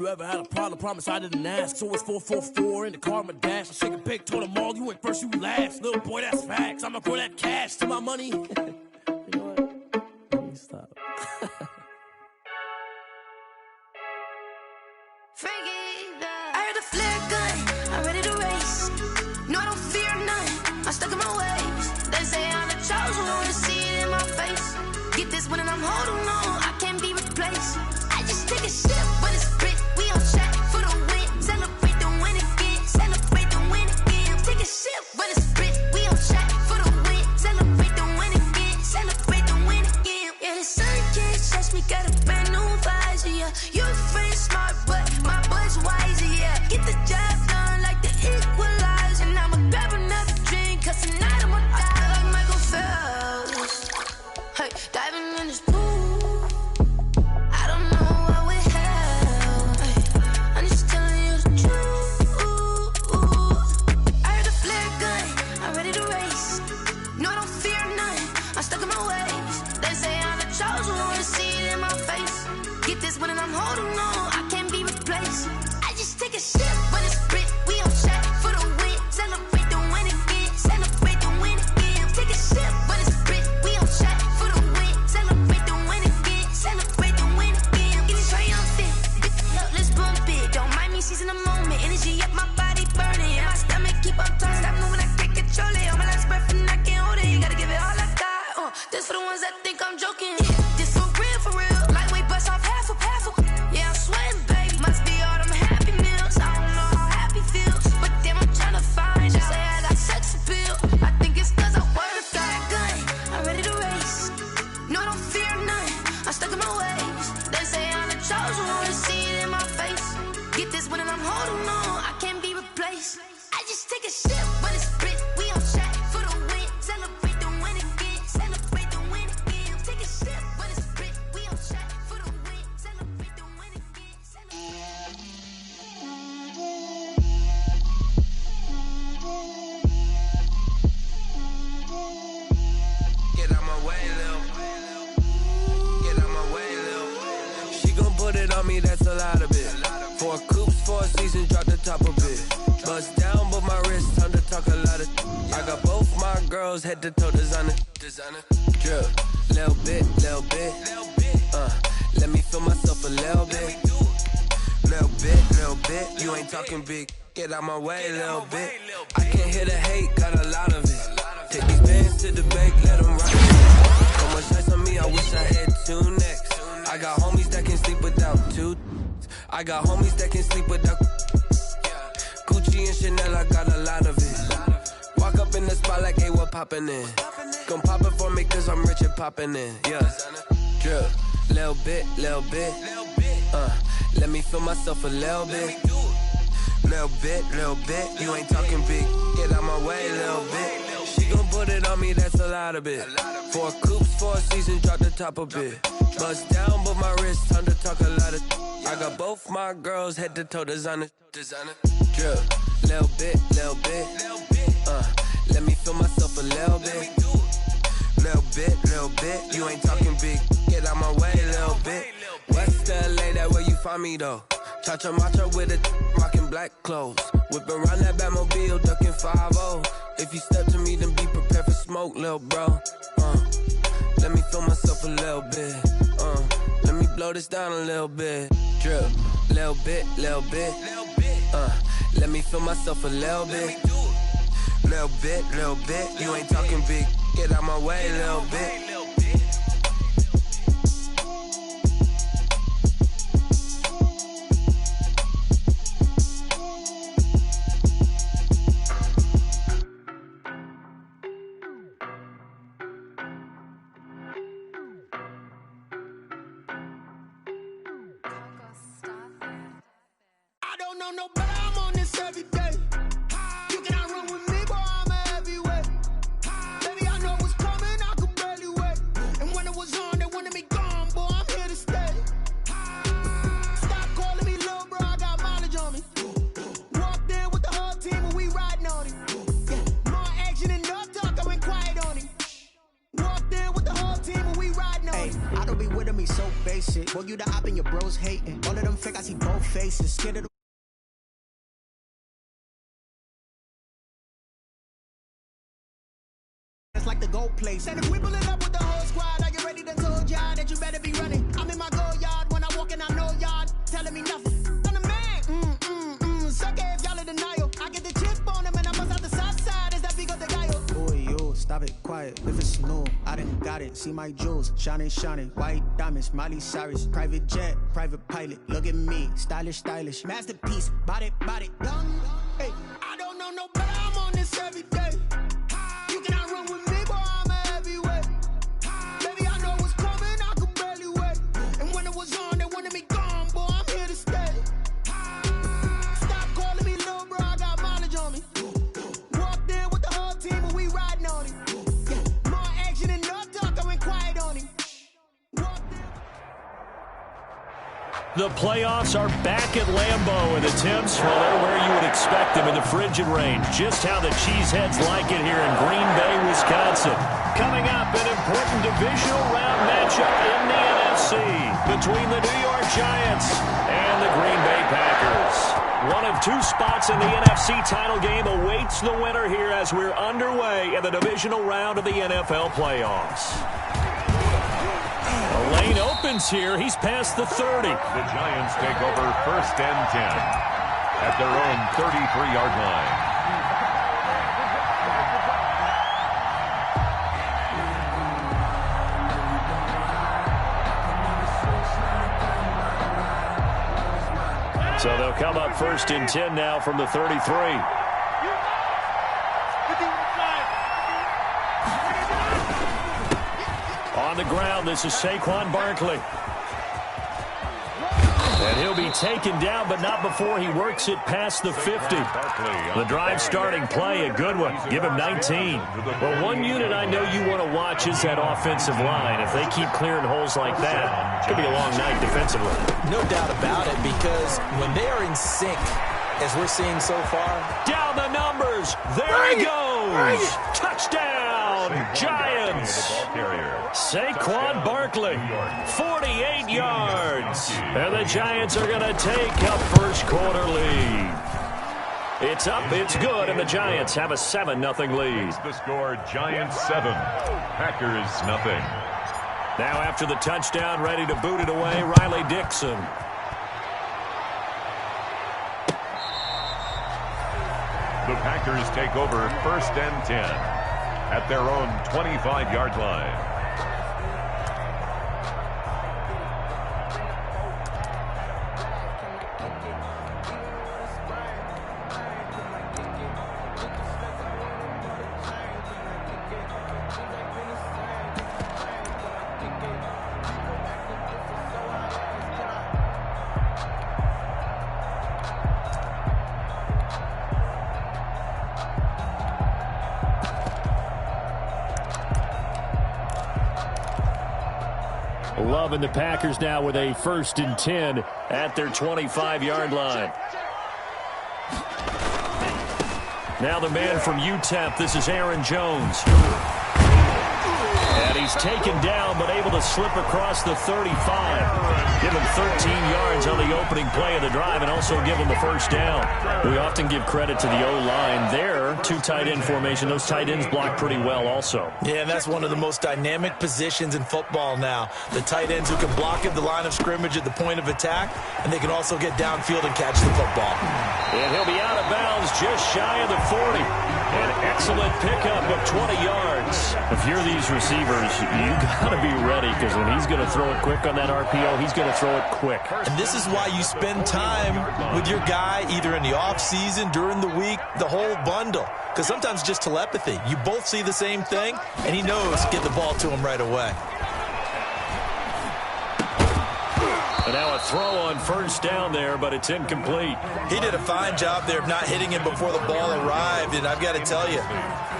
you ever had a problem, promise I didn't ask. So it's 444 in the car, my dash. I shake a pic, told them all, you ain't first, you last. Little boy, that's facts. I'ma grow that cash to my money. You know what? Let me stop. I heard a flare gun, I'm ready to race. No, I don't fear none, I'm stuck in my ways. They say I'm the chosen one, to see it in my face. Get this one and I'm holding on, I can't be replaced. I just take a sip when it's split, we on track for the win. Celebrate the win again, celebrate the win again. Take a sip when it's split, we on track for the win. Celebrate the win again, celebrate the win again. Yeah, the sun can't touch me, got a brand new visor, yeah. You a friend smart, but my boy's wiser, yeah. Get the job done like the equalizer. And I'ma grab another drink, cause tonight I'ma die like Michael Phelps. Hey, diving in this pool, I don't know what we have. Hey, I'm just telling you the truth. I heard a flare gun, I'm ready to race. No, I don't fear none, I'm stuck in my ways. They say I'm the chosen one, to see it in my face. Get this one and I'm holding on, I can't be replaced. I just take a sip when it's split, we on track for the win. Celebrate the win again, celebrate the win again. Take a sip when it's split, we on track for the win. Celebrate the win again, celebrate the win again. Getting triumphant, look, let's bump it. Don't mind me seizing the moment, energy up my body burning. And my stomach keep on turning, stop moving, I can't control it. On my last breath and I can't hold it, you gotta give it all I got. This for the ones that think I'm joking. This for real, lightweight bust off half a. Yeah, I'm sweating, baby. Must be all them happy meals. I don't know how happy feels, but damn, I'm trying to find out. Say I got sex appeal. I think it's cause I wear the fire gun. I'm ready to race. No, I don't fear none, I'm stuck in my ways. They say I'm the chosen one, to see it in my face. Get this one and I'm holding on, I can't be replaced. I just take a sip when it's split, we on track for the win. Celebrate the win again, celebrate the win again. Take a sip when it's split, we on track for the win. Celebrate the win again, Get out my way, Lil. Get out my way, Lil. She gon' put it on me, that's a lot of it. 4 coops, 4 seasons, drop the top of it. Bust down, but my wrist, time to talk a lot of. I got both my girls, head to toe designer. Drip, little bit. Let me feel myself a little bit. Little bit. You ain't talking big. Get out my way, little bit. I can't hear the hate, got a lot of it. Take these bands to the bank, let them rock. So much ice on me, I wish I had 2 necks. I got homies that can sleep without 2. I got homies that can sleep without Gucci and Chanel, I got a lot of it. Walk up in the spot like, hey, what poppin' in? Gon' pop it for me cause I'm rich and poppin' in, yeah. Drip, little bit. Let me feel myself a little bit. Little bit. You ain't talking big. Get out my way, little bit. She gon' put it on me, that's a lot of it. 4 coops, 4 seasons, drop the top of it. Bust down, but my wrist, time to talk a lot of. I got both my girls, head to toe designer. Drip, little bit. Let me feel myself a little bit. Little bit. You ain't talking big. Get out my way, little bit. West LA, that where you find me though. Cha-cha matcha with a rockin' black clothes. Whippin' around that Batmobile, duckin' 5-0. If you step to me, then be prepared for smoke, lil' bro. Let me feel myself a little bit. Let me blow this down a little bit. Drip, little bit. Let me feel myself a little bit. Little bit. You ain't talking big. Get out my way, little bit. No better, I'm on this every day. You cannot run with me, boy, I'm a heavyweight. Baby, I know what's coming, I could barely wait. And when it was on, they wanted me gone, boy, I'm here to stay. Stop calling me little bro, I got mileage on me. Walked in with the whole team and we riding on it. Yeah. More action and no talk, I went quiet on it. Walked in with the whole team and we riding on it. I don't be with me so basic. Boy, you the op and your bros hating. All of them fake, I see both faces. Scared of the it's like the gold place. And if we pull it up with the whole squad, are you ready to told y'all that you better be running? I'm in my go yard when I walk in, I know y'all telling me nothing. I'm the man. Suck it if y'all in denial. I get the chip on him and I bust out the south side. Is that big of the guy? Boy, yo, stop it, quiet. If it's new, I done got it. See my jewels, shining, white diamonds, Miley Cyrus, private jet, private pilot. Look at me, stylish, masterpiece, body, young. Hey, I don't know no better. I'm on this every day. You cannot run with me, boy. I'm a heavyweight. Baby, I know what's coming. I could barely wait. And when it was on, they wanted me gone, boy. I'm here to stay. Stop calling me little bro. I got mileage on me. Walked in with the whole team and we riding on him. Yeah. More action and no talk. I went quiet on him. The playoffs are back at Lambeau, and the temps, well, they're where you would expect them in the frigid rain. Just how the Cheeseheads like it here in Green Bay, Wisconsin. Coming up, an important divisional round matchup in the NFC between the New York Giants and the Green Bay Packers. One of two spots in the NFC title game awaits the winner here as we're underway in the divisional round of the NFL playoffs. The lane opens here. He's past the 30. The Giants take over 1st and 10 at their own 33-yard line. So they'll come up 1st and 10 now from the 33. On the ground, this is Saquon Barkley. And he'll be taken down, but not before he works it past the 50. The drive starting play, a good one. Give him 19. Well, one unit I know you want to watch is that offensive line. If they keep clearing holes like that, it could be a long night defensively. No doubt about it, because when they are in sync, as we're seeing so far. Down the numbers. There he goes. Touchdown, Giants. Saquon Barkley, 48 yards. And the Giants are going to take a first quarter lead. It's up, it's good, and the Giants have a 7-0 lead. The score, Giants 7, Packers nothing. Now after the touchdown, ready to boot it away, Riley Dixon. The Packers take over 1st and 10 at their own 25-yard line. Loving the Packers now with a 1st and 10 at their 25-yard line. Now the man from UTEP, this is Aaron Jones. And he's taken down, but able to slip across the 35. Give him 13 yards on the opening play of the drive and also give him the first down. We often give credit to the O-line there. 2 tight end formation. Those tight ends block pretty well also. Yeah, and that's one of the most dynamic positions in football now. The tight ends who can block at the line of scrimmage at the point of attack, and they can also get downfield and catch the football. And he'll be out of bounds just shy of the 40. An excellent pickup of 20 yards. If you're these receivers, you got to be ready, because when he's going to throw it quick on that RPO, he's going to throw it quick. And this is why you spend time with your guy either in the offseason, during the week, the whole bundle. Because sometimes just telepathy. You both see the same thing, and he knows get the ball to him right away. And now a throw on first down there, but it's incomplete. He did a fine job there of not hitting him before the ball arrived, and I've got to tell you,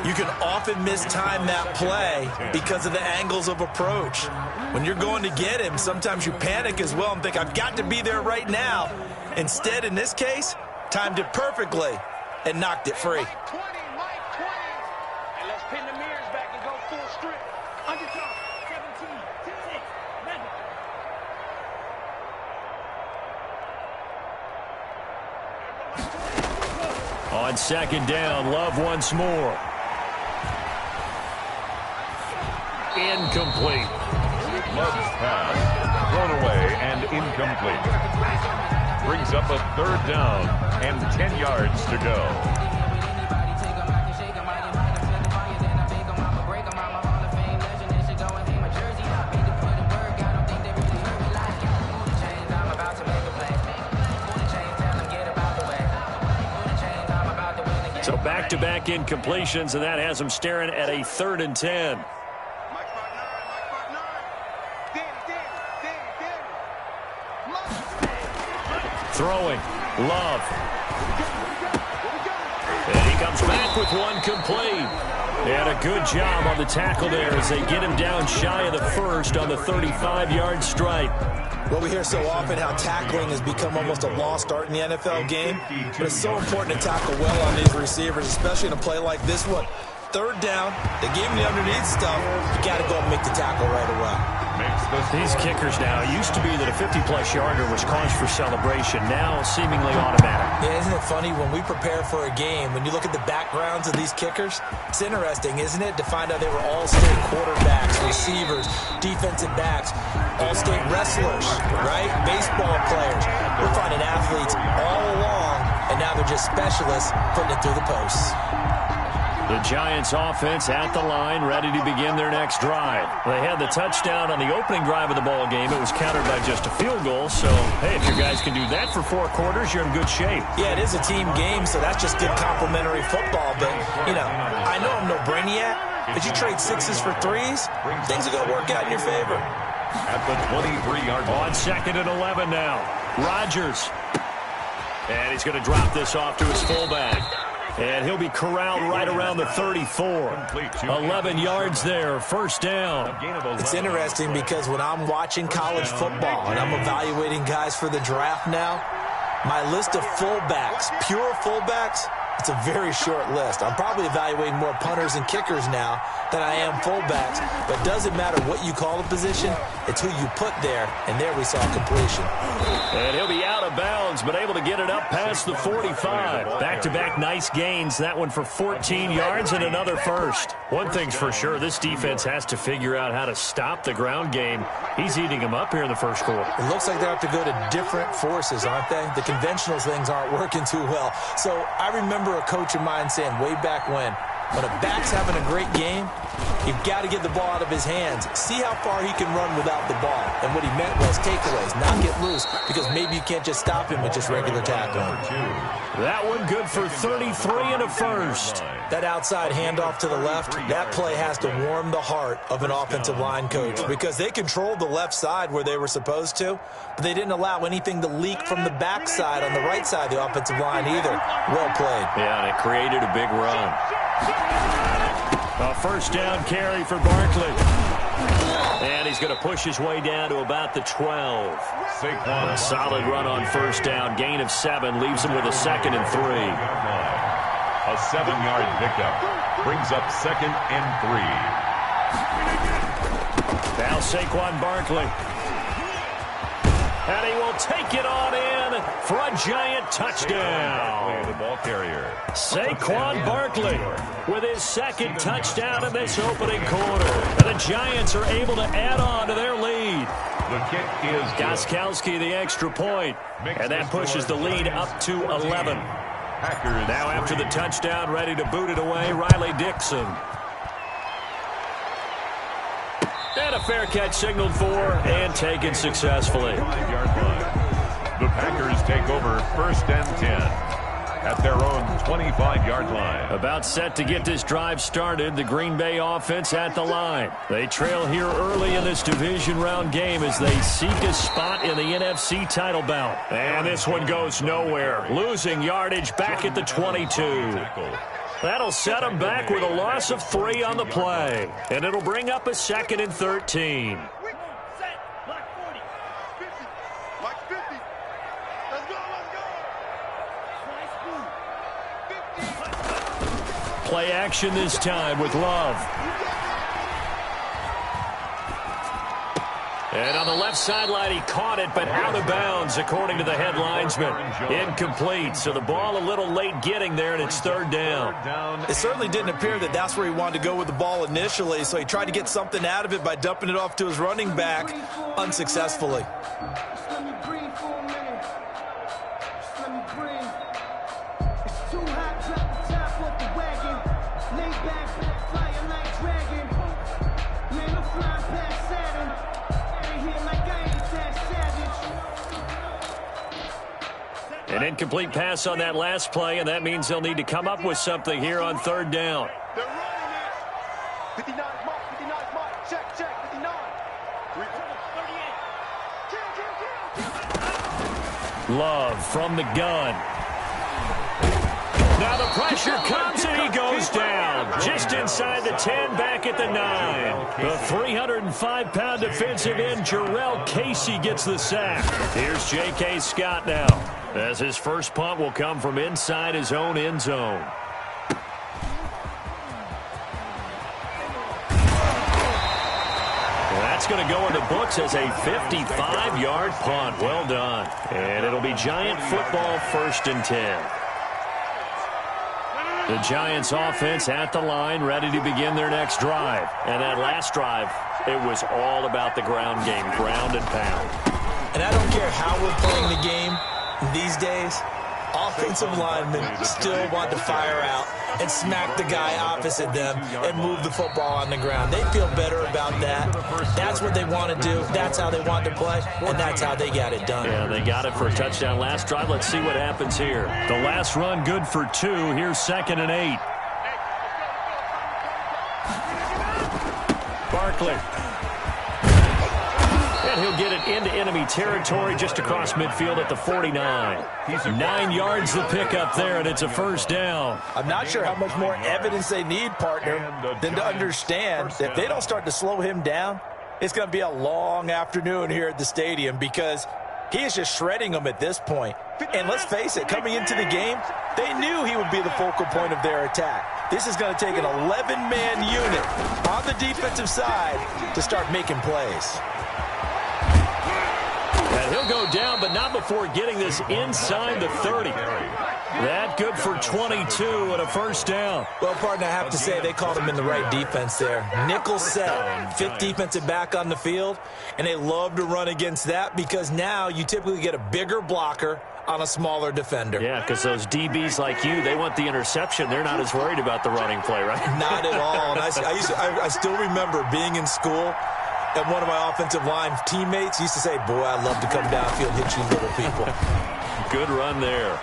you can often mistime that play because of the angles of approach. When you're going to get him, sometimes you panic as well and think, I've got to be there right now. Instead, in this case, timed it perfectly and knocked it free. On second down, Love once more. Incomplete. Love's pass thrown away and incomplete. Brings up a third down and 10 yards to go. So back-to-back incompletions, and that has him staring at a 3rd and 10. Throwing, Love. And he comes back with one complete. And a good job on the tackle there as they get him down shy of the first on the 35-yard stripe. Well, we hear so often how tackling has become almost a lost art in the NFL game. But it's so important to tackle well on these receivers, especially in a play like this one. 3rd down, they gave him the underneath stuff. You got to go and make the tackle right away. These kickers now, it used to be that a 50-plus yarder was cause for celebration. Now seemingly automatic. Yeah, isn't it funny when we prepare for a game, when you look at the backgrounds of these kickers, it's interesting, isn't it, to find out they were all-state quarterbacks, receivers, defensive backs, all-state wrestlers, right? Baseball players. We're finding athletes all along, and now they're just specialists putting it through the posts. The Giants offense at the line, ready to begin their next drive. They had the touchdown on the opening drive of the ball game. It was countered by just a field goal. So, hey, if your guys can do that for 4 quarters, you're in good shape. Yeah, it is a team game, so that's just good complimentary football. But, you know, I know I'm no brainiac, but you trade 6s for 3s, things are going to work out in your favor. At the 23-yard On line. 2nd and 11 now. Rodgers. And he's going to drop this off to his fullback. And he'll be corralled right around the 34. 11 yards there, 1st down. It's interesting because when I'm watching college football and I'm evaluating guys for the draft now, my list of fullbacks, pure fullbacks, it's a very short list. I'm probably evaluating more punters and kickers now than I am fullbacks. But it doesn't matter what you call a position, it's who you put there. And there we saw completion. And he'll be out of bounds, but able to get it up past the 45. Back-to-back nice gains. That one for 14 yards and another first. One thing's for sure, this defense has to figure out how to stop the ground game. He's eating them up here in the first quarter. It looks like they have to go to different forces, aren't they? The conventional things aren't working too well. So I remember a coach of mine saying way back when a back's having a great game, you've got to get the ball out of his hands. See how far he can run without the ball. And what he meant was takeaways, not get loose, because maybe you can't just stop him with just regular tackling. That one good for 33 and a first. That outside handoff to the left, that play has to warm the heart of an offensive line coach because they controlled the left side where they were supposed to, but they didn't allow anything to leak from the backside on the right side of the offensive line either. Well played. Yeah, and it created a big run. A 1st down carry for Barkley. And he's going to push his way down to about the 12. A solid run on 1st down. Gain of 7 leaves him with a 2nd and 3. A 7-yard pickup brings up 2nd and 3. Now Saquon Barkley. And he will take it on in for a giant touchdown. The ball carrier. Saquon Barkley with his 2nd touchdown in this opening quarter. And the Giants are able to add on to their lead. The kick is Gostkowski the extra point. And that pushes the lead up to 11. Now after the touchdown, ready to boot it away, Riley Dixon. And a fair catch signaled for and taken successfully. The Packers take over 1st and 10 at their own 25-yard line. About set to get this drive started, the Green Bay offense at the line. They trail here early in this division round game as they seek a spot in the NFC title bout. And this one goes nowhere. Losing yardage back at the 22. That'll set them back with a loss of 3 on the play. And it'll bring up a 2nd and 13. Play action this time with Love. And on the left sideline, he caught it, but out of bounds, according to the head linesman. Incomplete, so the ball a little late getting there, and it's third down. It certainly didn't appear that that's where he wanted to go with the ball initially, so he tried to get something out of it by dumping it off to his running back unsuccessfully. An incomplete pass on that last play, and that means they'll need to come up with something here on third down. They're running it. 59 mark, 59 mark. Check, 59. 38. Love from the gun. Now the pressure comes and he goes down. Just inside the 10, back at the 9. The 305-pound defensive end, Jarrell Casey, gets the sack. Here's J.K. Scott now, as his first punt will come from inside his own end zone. That's going to go in the books as a 55-yard punt. Well done. And it'll be Giant football, 1st and 10. The Giants offense at the line, ready to begin their next drive. And that last drive, it was all about the ground game, ground and pound. And I don't care how we're playing the game these days, offensive linemen still want to fire out and smack the guy opposite them and move the football on the ground. They feel better about that. That's what they want to do. That's how they want to play, and that's how they got it done. Yeah, they got it for a touchdown last drive. Let's see what happens here. The last run good for 2. Here's 2nd and 8. Barkley. And he'll get it into enemy territory just across midfield at the 49. 9 yards the pickup there, and it's a first down. I'm not sure how much more evidence they need, partner, than to understand that if they don't start to slow him down, it's going to be a long afternoon here at the stadium because he is just shredding them at this point. And let's face it, coming into the game, they knew he would be the focal point of their attack. This is going to take an 11-man unit on the defensive side to start making plays. And he'll go down, but not before getting this inside the 30. That good for 22 and a first down. Well, partner, I have to say they called him in the right defense there. Nickel set, 5th defensive back on the field, and they love to run against that because now you typically get a bigger blocker on a smaller defender. Yeah, because those DBs like you, they want the interception. They're not as worried about the running play, right? Not at all. And I still remember being in school, and one of my offensive line teammates used to say, boy, I'd love to come downfield and hit you little people. Good run there.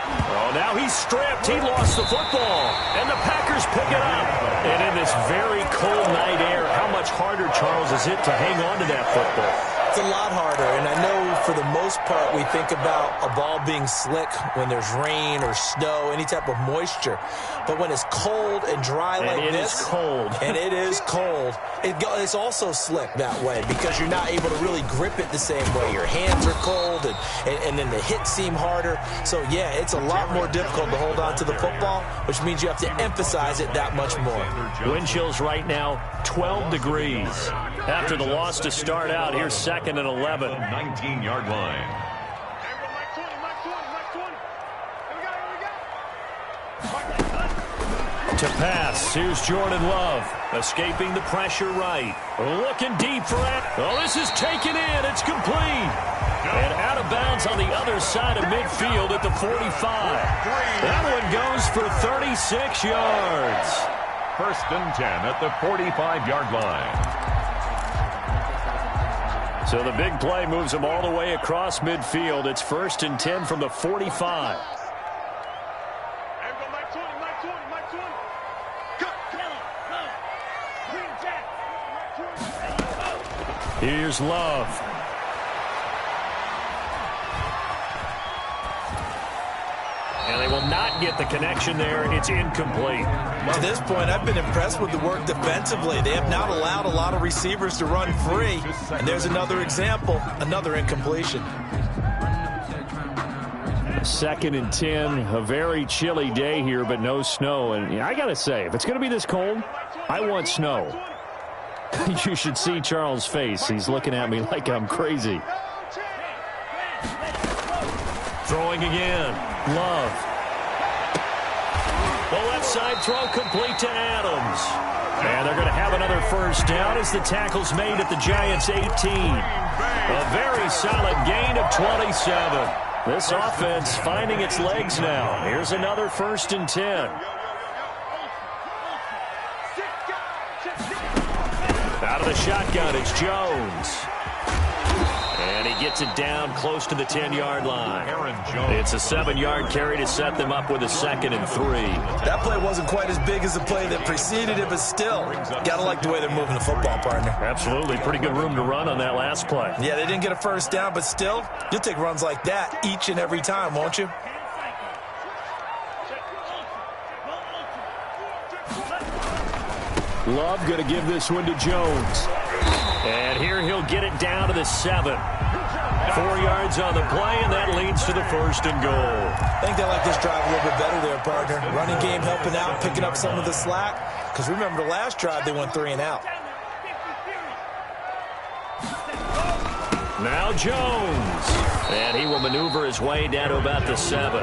Oh, now he's stripped. He lost the football. And the Packers pick it up. And in this very cold night air, how much harder, Charles, is it to hang on to that football? It's a lot harder, and I know for the most part we think about a ball being slick when there's rain or snow, any type of moisture. But when it's cold and dry like this, and it is cold, it's also slick that way because you're not able to really grip it the same way. Your hands are cold, and then the hits seem harder. So, yeah, it's a lot more difficult to hold on to the football, which means you have to emphasize it that much more. Wind chills right now, 12 degrees. After the loss to start out, here's 2nd and 11. 19-yard line. To pass, here's Jordan Love, escaping the pressure right. Looking deep for it. Oh, this is taken in. It's complete. And out of bounds on the other side of midfield at the 45. That one goes for 36 yards. 1st and 10 at the 45-yard line. So the big play moves them all the way across midfield. It's 1st and 10 from the 45. Here's Love. And they will not get the connection there. It's incomplete. To this point, I've been impressed with the work defensively. They have not allowed a lot of receivers to run free. And there's another example, another incompletion. 2nd and 10, a very chilly day here, but no snow. And I got to say, if it's going to be this cold, I want snow. You should see Charles' face. He's looking at me like I'm crazy. Throwing again. Love. The left side throw complete to Adams. And they're going to have another first down as the tackle's made at the Giants' 18. A very solid gain of 27. This offense finding its legs now. Here's another 1st and 10. Out of the shotgun, it's Jones. And he gets it down close to the 10-yard line. It's a 7-yard carry to set them up with a 2nd and 3. That play wasn't quite as big as the play that preceded it, but still, gotta like the way they're moving the football, partner. Absolutely. Pretty good room to run on that last play. Yeah, they didn't get a first down, but still, you'll take runs like that each and every time, won't you? Love going to give this one to Jones. And here he'll get it down to the 7. 4 yards on the play, and that leads to the 1st and goal. I think they like this drive a little bit better there, partner. Running game helping out, picking up some of the slack. Because remember the last drive, they went 3 and out. Now Jones. And he will maneuver his way down to about the 7.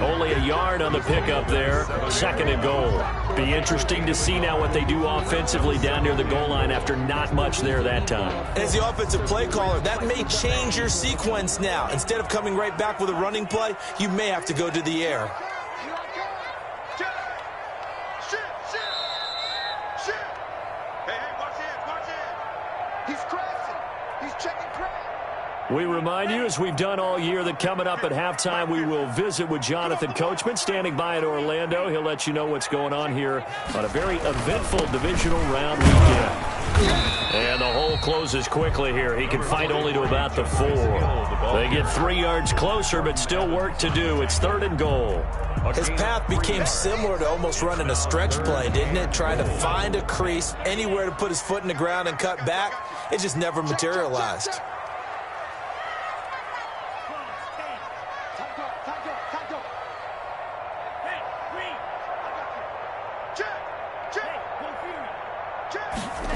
Only a yard on the pickup there. 2nd and goal. Be interesting to see now what they do offensively down near the goal line after not much there that time. As the offensive play caller, that may change your sequence now. Instead of coming right back with a running play, you may have to go to the air. We remind you, as we've done all year, that coming up at halftime, we will visit with Jonathan Coachman, standing by in Orlando. He'll let you know what's going on here on a very eventful divisional round weekend. And the hole closes quickly here. He can fight only to about the 4. They get 3 yards closer, but still work to do. It's 3rd and goal. His path became similar to almost running a stretch play, didn't it? Trying to find a crease, anywhere to put his foot in the ground and cut back. It just never materialized.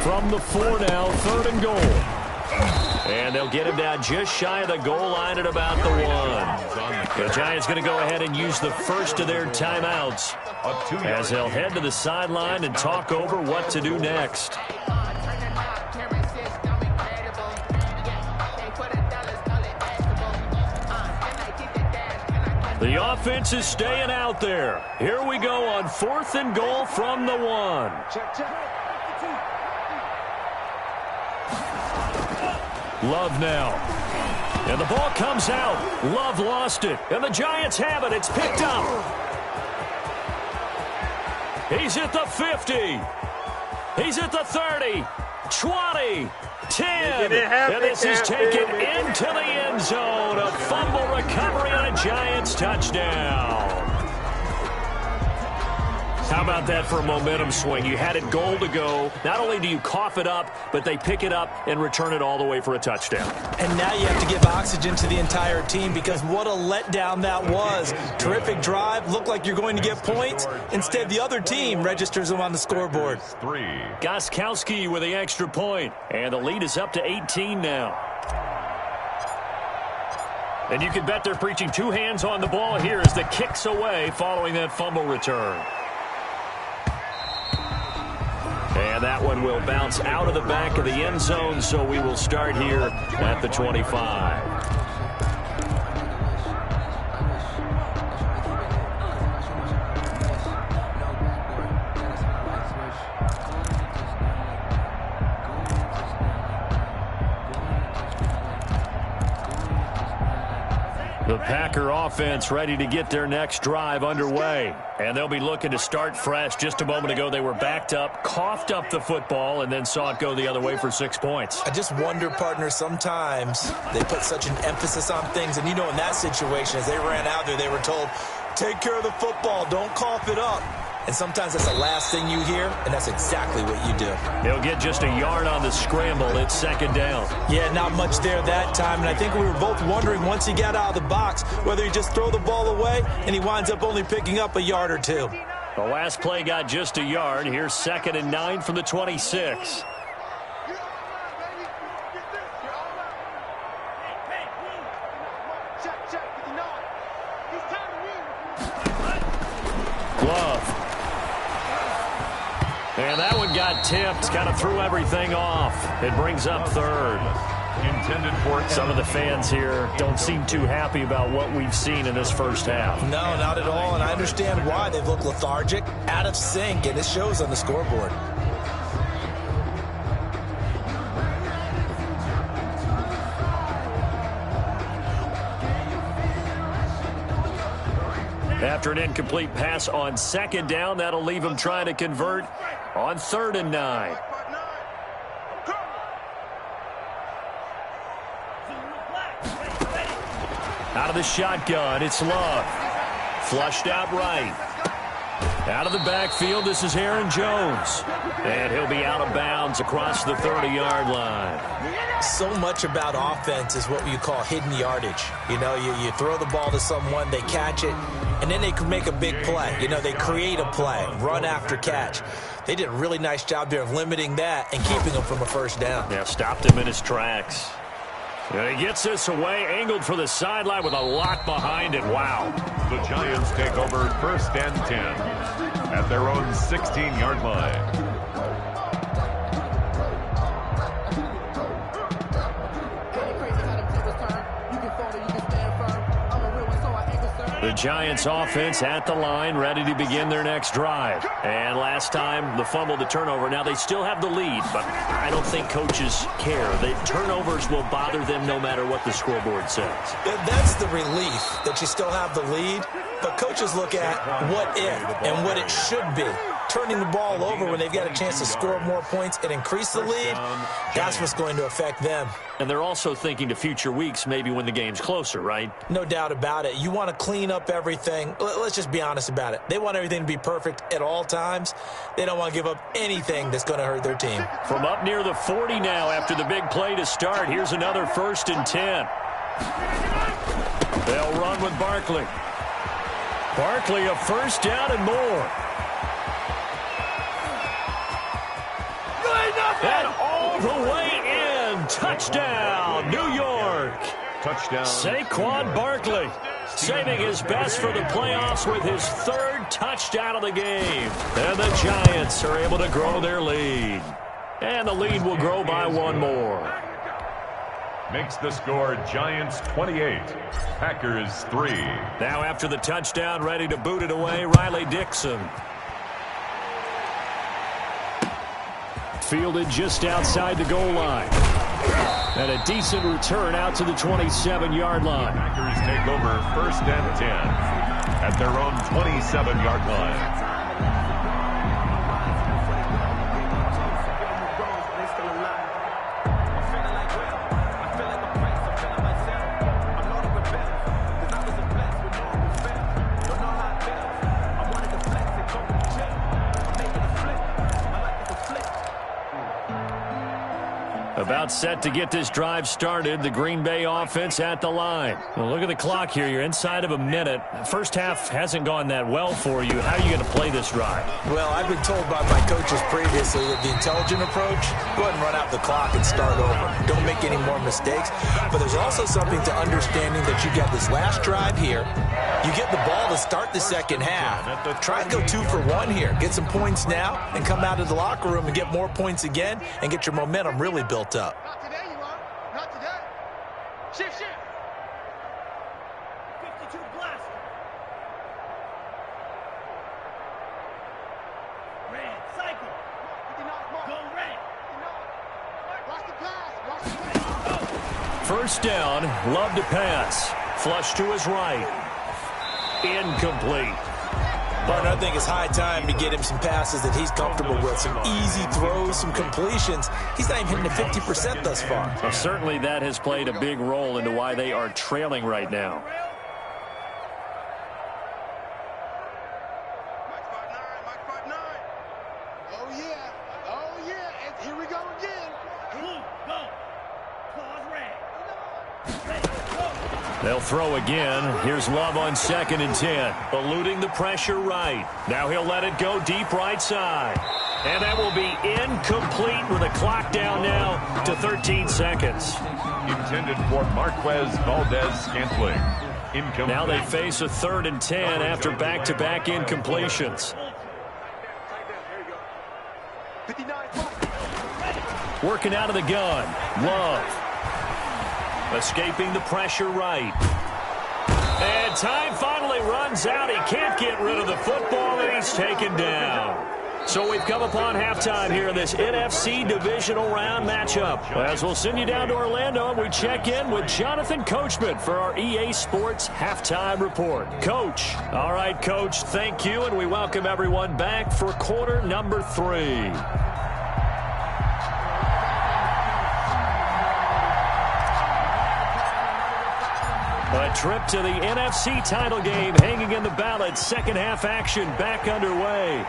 From the 4 now, 3rd and goal. And they'll get him down just shy of the goal line at about the 1. The Giants going to go ahead and use the first of their timeouts as they'll head to the sideline and talk over what to do next. The offense is staying out there. Here we go on 4th and goal from the 1. Love now. And the ball comes out. Love lost it. And the Giants have it. It's picked up. He's at the 50. He's at the 30. 20. 10. And this is taken into the end zone. A fumble recovery on a Giants touchdown. How about that for a momentum swing? You had it goal to go. Not only do you cough it up, but they pick it up and return it all the way for a touchdown. And now you have to give oxygen to the entire team because what a letdown that was. Terrific drive. Looked like you're going to get points. Instead, the other team registers them on the scoreboard. Gostkowski with the extra point. And the lead is up to 18 now. And you can bet they're preaching 2 hands on the ball here as the kick's away following that fumble return. And that one will bounce out of the back of the end zone, so we will start here at the 25. The Packer offense ready to get their next drive underway. And they'll be looking to start fresh. Just a moment ago, they were backed up, coughed up the football, and then saw it go the other way for 6 points. I just wonder, partner, sometimes they put such an emphasis on things. And, you know, in that situation, as they ran out there, they were told, take care of the football, don't cough it up. And sometimes that's the last thing you hear, and that's exactly what you do. He'll get just a yard on the scramble. It's 2nd down. Yeah, not much there that time. And I think we were both wondering once he got out of the box whether he just throw the ball away, and he winds up only picking up a yard or 2. The last play got just a yard. Here's 2nd and 9 from the 26. Love. And that one got tipped, kind of threw everything off. It brings up third. Intended for some of the fans here don't seem too happy about what we've seen in this first half. No, not at all, and I understand why. They've looked lethargic, out of sync, and it shows on the scoreboard. After an incomplete pass on second down, that'll leave him trying to convert on 3rd and 9. Out of the shotgun, it's Love. Flushed out right. Out of the backfield, this is Aaron Jones. And he'll be out of bounds across the 30-yard line. So much about offense is what you call hidden yardage. You know, you throw the ball to someone, they catch it, and then they can make a big play. You know, they create a play, run after catch. They did a really nice job there of limiting that and keeping him from a first down. Yeah, stopped him in his tracks. And he gets this away, angled for the sideline with a lot behind it. Wow. The Giants take over 1st and 10 at their own 16-yard line. The Giants offense at the line, ready to begin their next drive. And last time, the fumble, the turnover. Now, they still have the lead, but I don't think coaches care. The turnovers will bother them no matter what the scoreboard says. That's the relief that you still have the lead, but coaches look at what if and what it should be. Turning the ball over when they've got a chance to score more points and increase the lead, that's what's going to affect them. And they're also thinking to future weeks, maybe when the game's closer, right? No doubt about it. You want to clean up everything. Let's just be honest about it. They want everything to be perfect at all times. They don't want to give up anything that's going to hurt their team. From up near the 40 now after the big play to start, here's another 1st and 10. They'll run with Barkley. Barkley, a first down and more. And all the way in. Touchdown, New York. Touchdown. Saquon Barkley saving his best for the playoffs with his 3rd touchdown of the game. And the Giants are able to grow their lead. And the lead will grow by one more. Makes the score Giants 28, Packers 3. Now after the touchdown, ready to boot it away, Riley Dixon. Fielded just outside the goal line. And a decent return out to the 27-yard line. Packers take over 1st and 10 at their own 27-yard line. About set to get this drive started. The Green Bay offense at the line. Well, look at the clock here. You're inside of a minute. First half hasn't gone that well for you. How are you going to play this drive? Well, I've been told by my coaches previously that the intelligent approach, go ahead and run out the clock and start over. Don't make any more mistakes. But there's also something to understanding that you got this last drive here. You get the ball to start the second half. Try and go 2 for 1 here. Get some points now and come out of the locker room and get more points again and get your momentum really built up. Not today, you are. Not today. Shift. 52 blast. Red, cycle. 59, mark. Go red. 59. Watch the pass. Watch the pass. First down, Love to pass. Flush to his right. Incomplete. But I think it's high time to get him some passes that he's comfortable with. Some easy throws, some completions. He's not even hitting the 50% thus far. Well, certainly that has played a big role into why they are trailing right now. Oh, yeah. Oh, yeah. And here we go again. Blue, go. Claws red. They'll throw again. Here's Love on 2nd and 10. Eluding the pressure right. Now he'll let it go deep right side. And that will be incomplete with a clock down now to 13 seconds. Intended for Marquez Valdez-Scantling. Incomplete. Now they face a 3rd and 10 after back-to-back incompletions. Working out of the gun. Love. Escaping the pressure right. And time finally runs out. He can't get rid of the football, and he's taken down. So we've come upon halftime here in this NFC divisional round matchup. As we'll send you down to Orlando, and we check in with Jonathan Coachman for our EA Sports Halftime Report. Coach. All right, Coach, thank you, and we welcome everyone back for quarter number 3. A trip to the NFC title game hanging in the balance. Second half action back underway.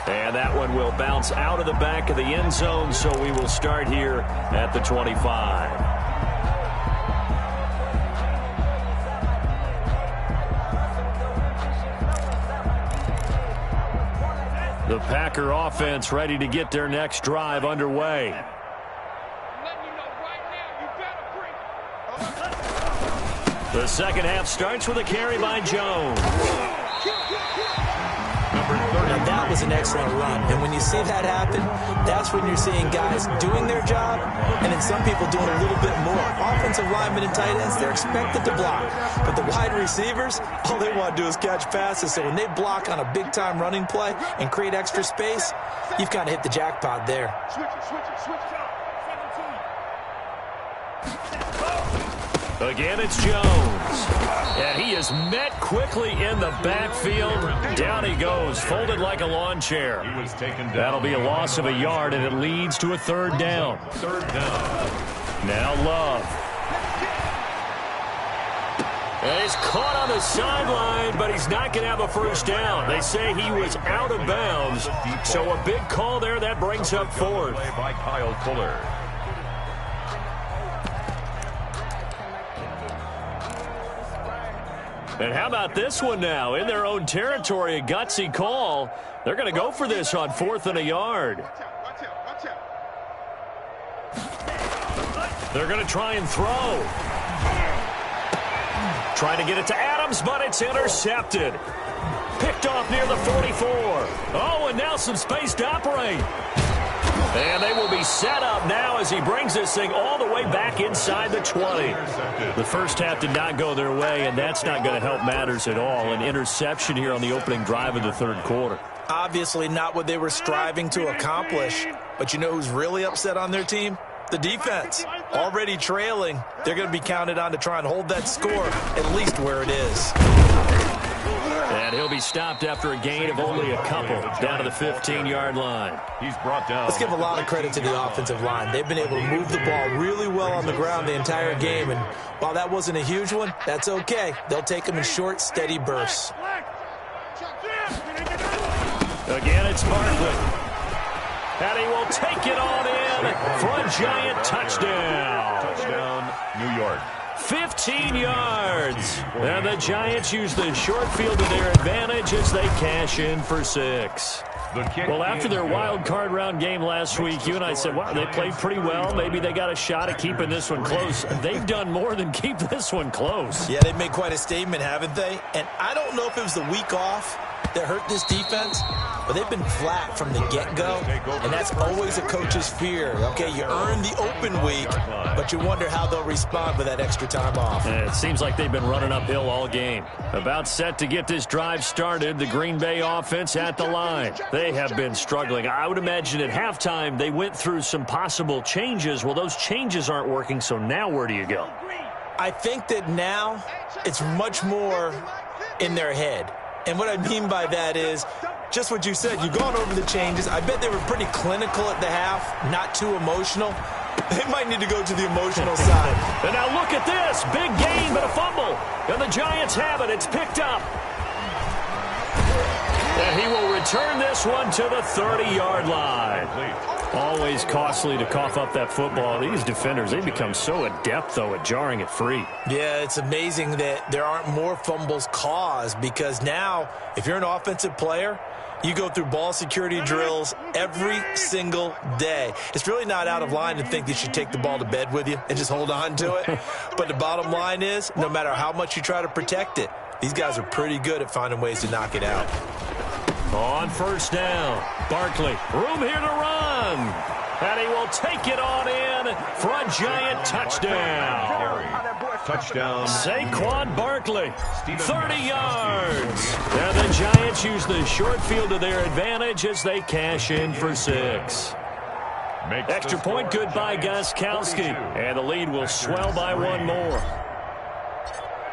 And that one will bounce out of the back of the end zone, so we will start here at the 25. The Packer offense ready to get their next drive underway. The second half starts with a carry by Jones. Now that was an excellent run, and when you see that happen, that's when you're seeing guys doing their job, and then some people doing a little bit more. Offensive linemen and tight ends, they're expected to block, but the wide receivers, all they want to do is catch passes, so when they block on a big-time running play and create extra space, you've kind of hit the jackpot there. Again, it's Jones. And he is met quickly in the backfield. Down he goes, folded like a lawn chair. That'll be a loss of a yard, and it leads to a 3rd down. Now Love. And he's caught on the sideline, but he's not going to have a first down. They say he was out of bounds. So a big call there that brings up 4th. By Kyle Fuller. And how about this one now? In their own territory, a gutsy call. They're going to go for this on 4th and a yard. They're going to try and throw. Trying to get it to Adams, but it's intercepted. Picked off near the 44. Oh, and now some space to operate. And they will be set up now as he brings this thing all the way back inside the 20. The first half did not go their way, and that's not going to help matters at all. An interception here on the opening drive of the 3rd quarter. Obviously not what they were striving to accomplish, but you know who's really upset on their team? The defense. Already trailing, they're going to be counted on to try and hold that score at least where it is. And he'll be stopped after a gain of only a couple, down to the 15-yard line. He's brought down. Let's give a lot of credit to the offensive line. They've been able to move the ball really well on the ground the entire game, and while that wasn't a huge one, that's okay. They'll take them in short, steady bursts. Again, it's Barkley. And he will take it on in for a giant touchdown. Touchdown, New York. 15 yards. And the Giants use the short field to their advantage as they cash in for 6. Well, after their wild card round game last week, you and I said, wow, they played pretty well. Maybe they got a shot at keeping this one close. They've done more than keep this one close. Yeah, they've made quite a statement, haven't they? And I don't know if it was the week off that hurt this defense, but they've been flat from the get-go, and that's always a coach's fear. Okay, you earn the open week, but you wonder how they'll respond with that extra time off. And it seems like they've been running uphill all game. About set to get this drive started, the Green Bay offense at the line. They have been struggling. I would imagine at halftime they went through some possible changes. Well, those changes aren't working, so now where do you go? I think that now it's much more in their head. And what I mean by that is just what you said. You've gone over the changes. I bet they were pretty clinical at the half, not too emotional. They might need to go to the emotional side. And now look at this. Big gain, but a fumble. And the Giants have it. It's picked up. And he will return this one to the 30-yard line. Always costly to cough up that football. These defenders, they become so adept, though, at jarring it free. Yeah, it's amazing that there aren't more fumbles caused, because now, if you're an offensive player, You go through ball security drills every single day. It's really not out of line to think that you should take the ball to bed with you and just hold on to it. But the bottom line is, no matter how much you try to protect it, these guys are pretty good at finding ways to knock it out. On first down, Barkley, room here to run. And he will take it on in for a Giant touchdown. Touchdown. Saquon Barkley, 30 yards. And the Giants use the short field to their advantage as they cash in for 6. Extra point good by Gostkowski. And the lead will swell by 1 more.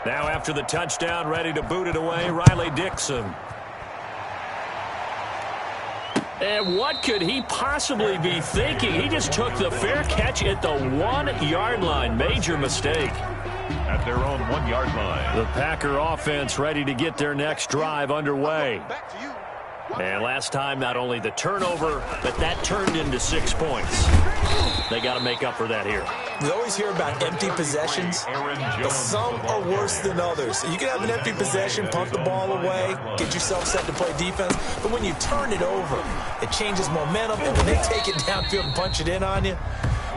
Now after the touchdown, ready to boot it away, Riley Dixon. And what could he possibly be thinking? He just took the fair catch at the 1-yard line. Major mistake. At their own 1-yard line. The Packer offense ready to get their next drive underway. And last time, not only the turnover, but that turned into 6 points. They got to make up for that here. We always hear about empty possessions, but some are worse than others. You can have an empty possession, punt the ball away, get yourself set to play defense, but when you turn it over, it changes momentum, and when they take it downfield and punch it in on you,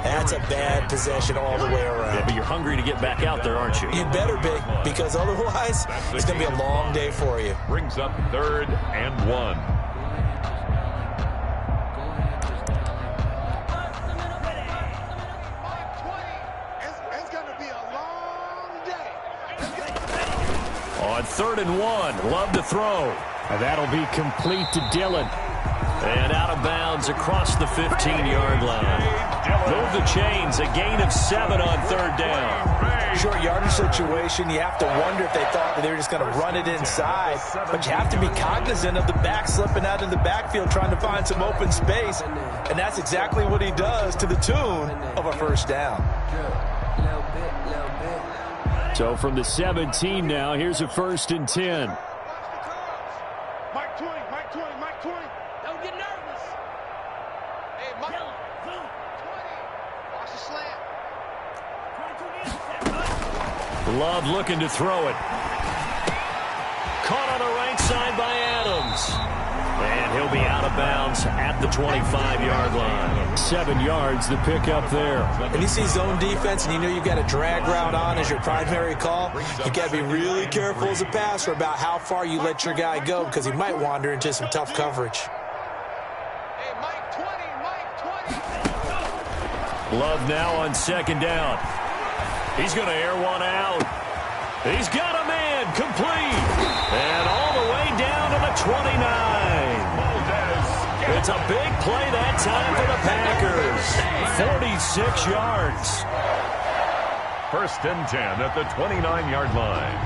that's a bad possession all the way around. Yeah, but you're hungry to get back out there, aren't you? You better be, because otherwise, it's going to be a long day for you. Brings up 3rd and 1. It's going to be a long day. On 3rd and 1, Love to throw. And that'll be complete to Dillon. And out of bounds across the 15-yard line. Move the chains, a gain of 7 on 3rd down. Short yardage situation, you have to wonder if they thought that they were just going to run it inside. But you have to be cognizant of the back slipping out of the backfield trying to find some open space. And that's exactly what he does to the tune of a 1st down. So from the 17 now, here's a 1st and 10. Mike 20. Don't get nervous. Hey, Mike. 20. Watch the slant. Love looking to throw it. Caught on the right side by Adams. And he'll be out of bounds at the 25-yard line. 7 yards, the pickup there. And you see zone defense and you know you've got a drag route on as your primary call. You got to be really careful as a passer about how far you let your guy go because he might wander into some tough coverage. Hey, Mike 20. Love now on 2nd down. He's going to air one out. He's got a man complete. And all the way down to the 29. It's a big play that time for the Packers. 46 yards. 1st and 10 at the 29-yard line.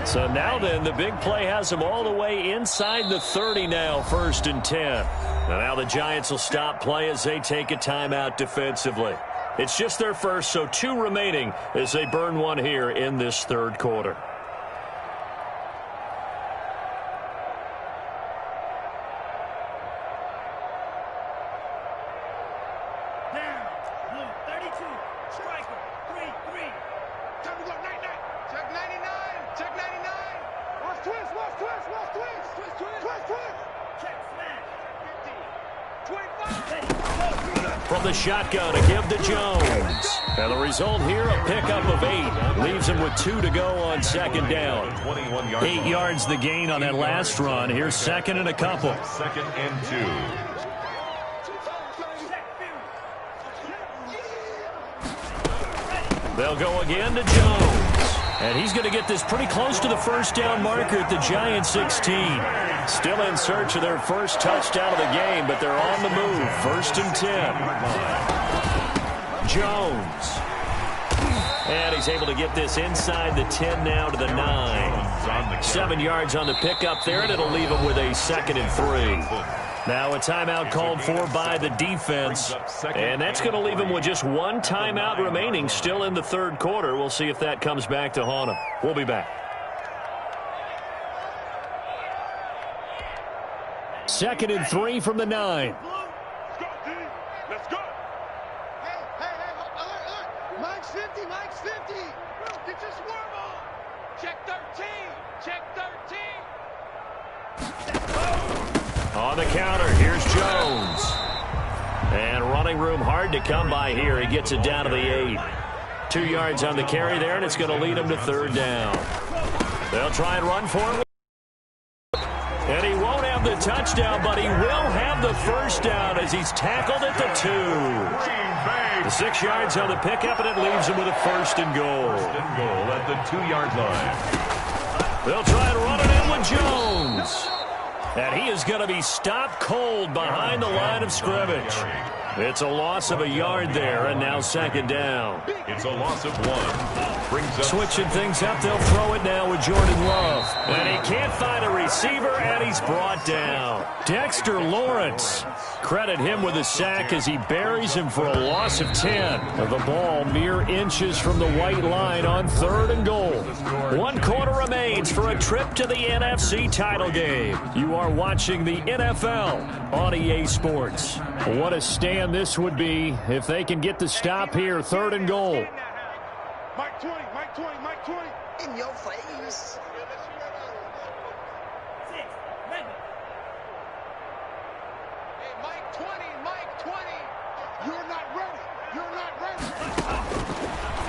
So now then, the big play has them all the way inside the 30 now, 1st and 10. And now the Giants will stop play as they take a timeout defensively. It's just their first, so 2 remaining as they burn one here in this 3rd quarter. Down. Blue 32. Striker. 3-3. Time to go. Night. Check 99. Check 99. Watch twist. Check smash. 50. 25. From the shotgun to give to Jones. And the result here, a pickup of 8. Leaves him with 2 to go on 2nd down. 8 yards the gain on that last run. Here's 2nd and a couple. 2nd and 2. They'll go again to Jones. And he's going to get this pretty close to the 1st down marker at the Giants 16. Still in search of their first touchdown of the game, but they're on the move. 1st and 10. Jones. And he's able to get this inside the 10 now to the 9. 7 yards on the pickup there, and it'll leave him with a 2nd and 3. Now a timeout called for by the defense, and that's going to leave him with just 1 timeout remaining still in the 3rd quarter. We'll see if that comes back to haunt him. We'll be back. 2nd and 3 from the 9. Let's go. Hey, alert. Mike's 50, Mike's 50. Get your swarm on. Check 13. Check 13. On the counter, here's Jones. And running room hard to come by here. He gets it down to the 8. 2 yards on the carry there, and it's going to lead him to 3rd down. They'll try and run for it. And he won't have the touchdown, but he will have the 1st down as he's tackled at the 2. The 6 yards on the pickup, and it leaves him with a 1st and goal. 1st and goal at the 2-yard line. They'll try and run it in with Jones. And he is going to be stopped cold behind the line of scrimmage. It's a loss of a yard there, and now 2nd down. It's a loss of 1. Brings up switching things up, they'll throw it now with Jordan Love. And he can't find a receiver, and he's brought down. Dexter Lawrence. Credit him with a sack as he buries him for a loss of 10. The ball mere inches from the white line on 3rd and goal. 1 quarter remains for a trip to the NFC title game. You are watching the NFL on EA Sports. What a stand this would be if they can get the stop here. 3rd and goal. Mike 20, Mike 20, Mike 20. In your face. Hey, Mike 20, Mike 20. You're not ready. You're not ready.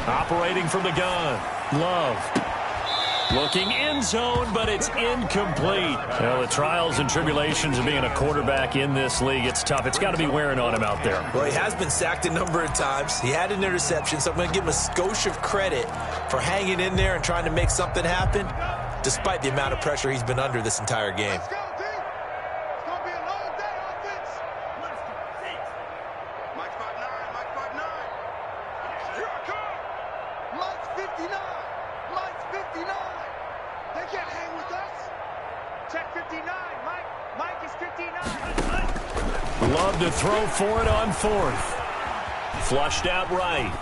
Operating from the gun. Love. Looking end zone, but it's incomplete. Well, the trials and tribulations of being a quarterback in this league, it's tough. It's got to be wearing on him out there. Well, he has been sacked a number of times. He had an interception, so I'm going to give him a skosh of credit for hanging in there and trying to make something happen, despite the amount of pressure he's been under this entire game. Let's go, D. It's going to be a long day, offense. Mike 5'9", Mike 5'9". Here I come. Mike's 59. Mike's 59. They can't hang with us. Check 59, Mike. Mike is 59. Love to throw for it on 4th. Flushed out right.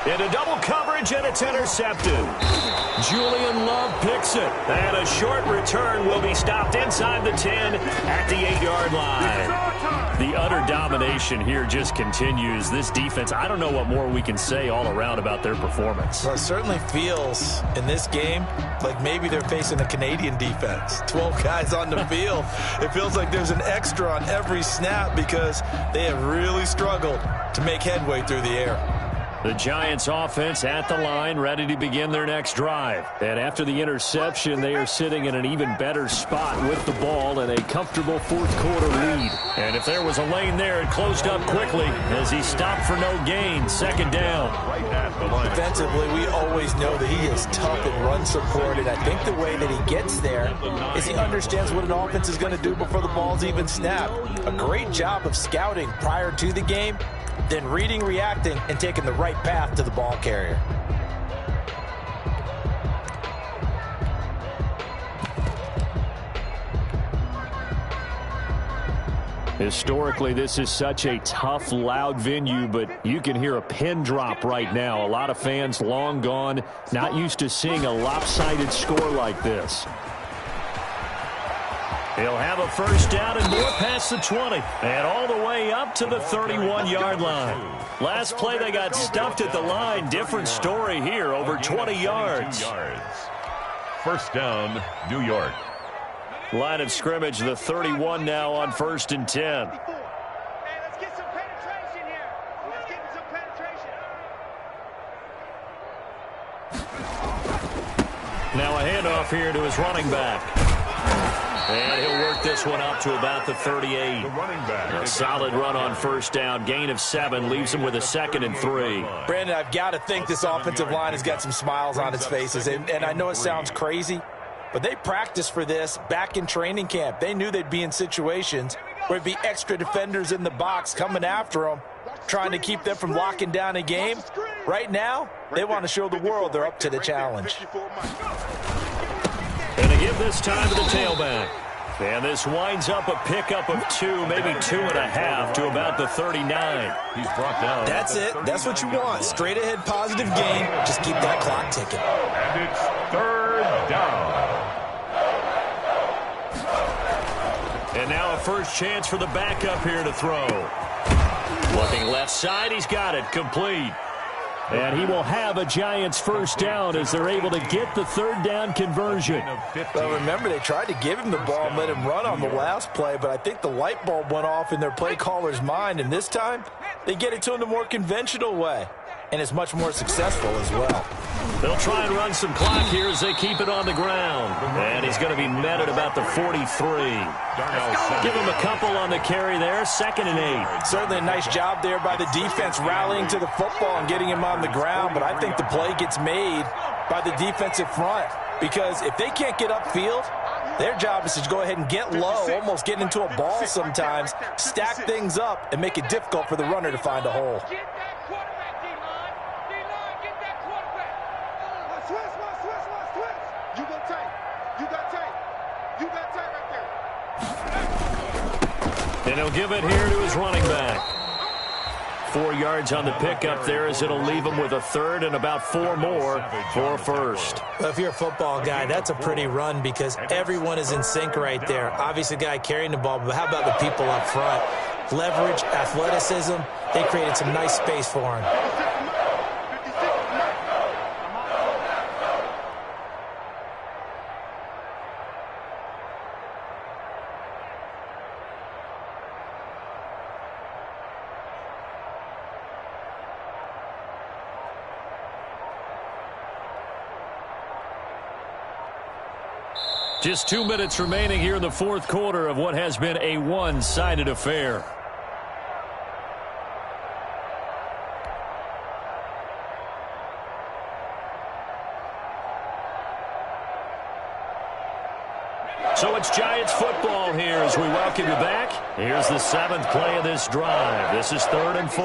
Into double coverage, and it's intercepted. Julian Love picks it. And a short return will be stopped inside the 10 at the 8-yard line. The utter domination here just continues. This defense, I don't know what more we can say all around about their performance. Well, it certainly feels in this game like maybe they're facing a Canadian defense. 12 guys on the field. It feels like there's an extra on every snap because they have really struggled to make headway through the air. The Giants offense at the line, ready to begin their next drive. And after the interception, they are sitting in an even better spot with the ball and a comfortable 4th quarter lead. And if there was a lane there, it closed up quickly as he stopped for no gain. 2nd down. Defensively, we always know that he is tough in run support, and I think the way that he gets there is he understands what an offense is going to do before the ball's even snapped. A great job of scouting prior to the game, then reading, reacting, and taking the right path to the ball carrier. Historically, this is such a tough, loud venue, but you can hear a pin drop right now. A lot of fans long gone, not used to seeing a lopsided score like this. He'll have a 1st down and more past the 20. And all the way up to the 31-yard line. Last play, they got stuffed at the line. Different story here, over 20 yards. 1st down, New York. Line of scrimmage, the 31 now on 1st and 10. Hey, let's get some penetration here. Let's get some penetration. Now a handoff here to his running back. And he'll work this one up to about the 38. The running back. A solid run on 1st down. Gain of 7 leaves him with a 2nd and 3. Brandon, I've got to think this offensive line has got some smiles on its faces. And I know it sounds crazy, but they practiced for this back in training camp. They knew they'd be in situations where it'd be extra defenders in the box coming after them, trying to keep them from locking down a game. Right now, they want to show the world they're up to the challenge. And to give this time to the tailback. And this winds up a pickup of 2, maybe 2.5 to about the 39. He's brought down. That's it. That's what you want. Straight ahead positive gain. Just keep that clock ticking. And it's 3rd down. And now a first chance for the backup here to throw. Looking left side, he's got it. Complete. And he will have a Giants first down as they're able to get the third down conversion. Well, remember, they tried to give him the ball and let him run on the last play, but I think the light bulb went off in their play caller's mind, and this time they get it to him the more conventional way, and it's much more successful as well. They'll try and run some clock here as they keep it on the ground. And he's going to be met at about the 43. Give him a couple on the carry there, 2nd and 8. Certainly a nice job there by the defense rallying to the football and getting him on the ground, but I think the play gets made by the defensive front because if they can't get upfield, their job is to go ahead and get low, almost get into a ball sometimes, stack things up, and make it difficult for the runner to find a hole. And he'll give it here to his running back. 4 yards on the pickup there as it'll leave him with a third and about 4 more for a first. Well, if you're a football guy, that's a pretty run because everyone is in sync right there. Obviously, the guy carrying the ball, but how about the people up front? Leverage, athleticism, they created some nice space for him. Just 2 minutes remaining here in the fourth quarter of what has been a one-sided affair. So it's Giants football here as we welcome you back. Here's the 7th play of this drive. This is 3rd and 4.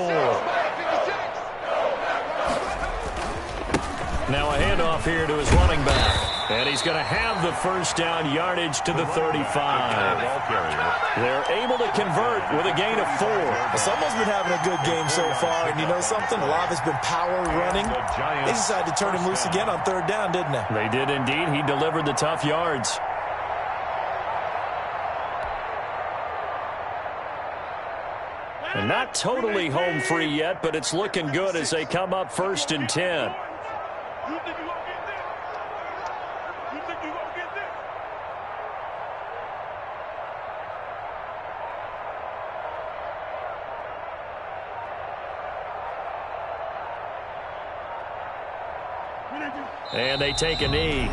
Now a handoff here to his running back. And he's going to have the first down yardage to the 35. They're able to convert with a gain of 4. Well, someone's been having a good game so far, and you know something? A lot of it's been power running. They decided to turn him loose again on 3rd down, didn't they? They did indeed. He delivered the tough yards. And not totally home free yet, but it's looking good as they come up 1st and 10. And they take a knee.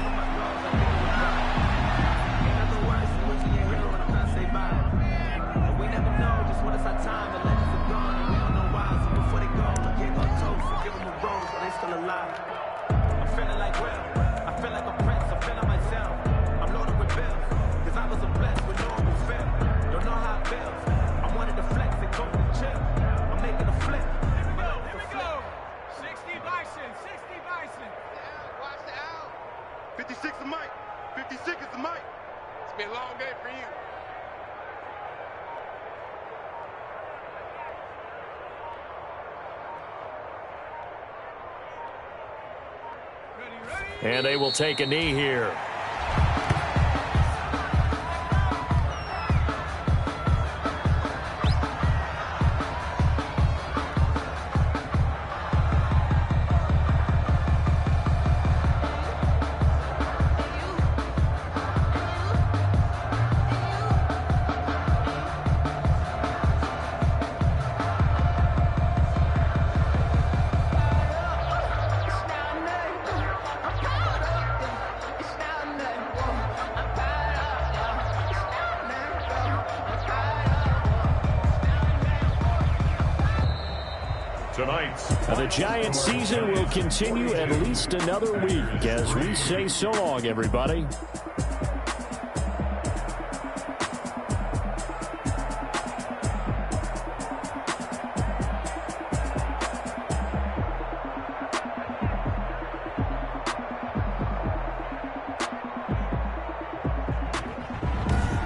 And they will take a knee here. The Giants season will continue at least another week as we say so long, everybody.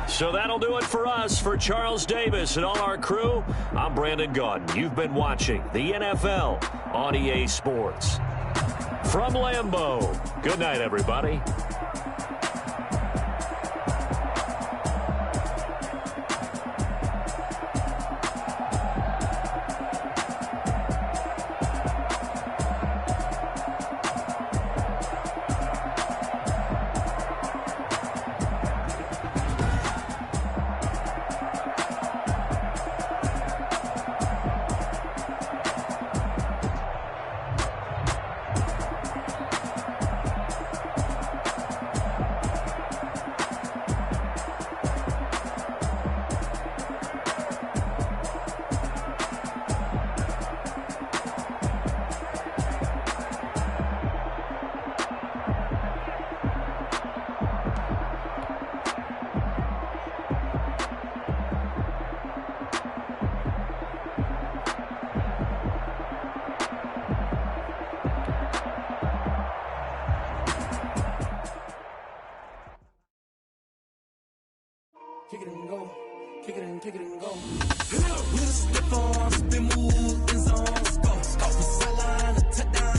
So that'll do it for us. For Charles Davis and all our crew, I'm Brandon Gaudin. You've been watching the NFL on EA Sports. From Lambeau, good night, everybody. go. Kick it and go. With a stiff arm, spin move, in zone, let's go. Off the sideline, a touchdown.